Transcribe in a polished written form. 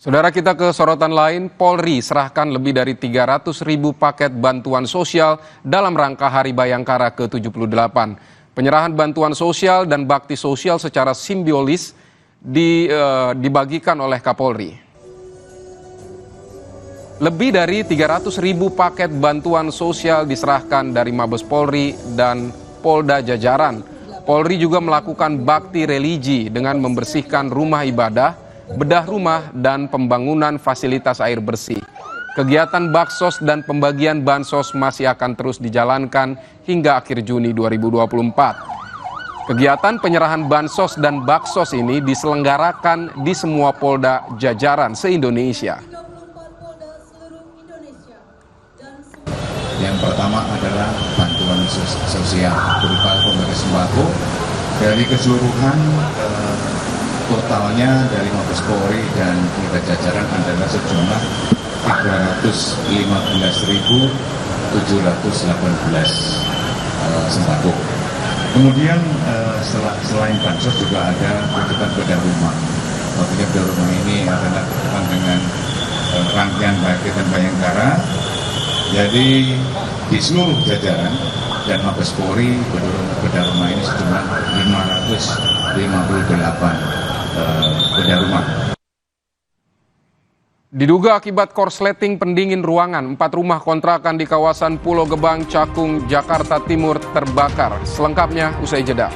Saudara, kita ke sorotan lain. Polri serahkan lebih dari 300.000 paket bantuan sosial dalam rangka Hari Bayangkara ke-78. Penyerahan bantuan sosial dan bakti sosial secara simbiolis dibagikan oleh Kapolri. Lebih dari 300.000 paket bantuan sosial diserahkan dari Mabes Polri dan Polda Jajaran. Polri juga melakukan bakti religi dengan membersihkan rumah ibadah, bedah rumah, dan pembangunan fasilitas air bersih. Kegiatan baksos dan pembagian bansos masih akan terus dijalankan hingga akhir Juni 2024. Kegiatan penyerahan bansos dan baksos ini diselenggarakan di semua Polda Jajaran se-Indonesia. Yang pertama adalah bantuan sosial berupa pemberian sembako dari keseluruhan totalnya dari Mabes Polri dan Polda Jajaran adalah sejumlah 315.718 sembako. Kemudian selain bansos juga ada kegiatan bedah rumah. Artinya bedah rumah ini adalah berkaitan dengan rangkaian Bangkitan Bayangkara. Jadi di seluruh jajaran dan Mabes Polri bedah rumah ini sejumlah 558 bedah rumah. Diduga akibat korsleting pendingin ruangan, 4 rumah kontrakan di kawasan Pulau Gebang, Cakung, Jakarta Timur terbakar. Selengkapnya usai jeda.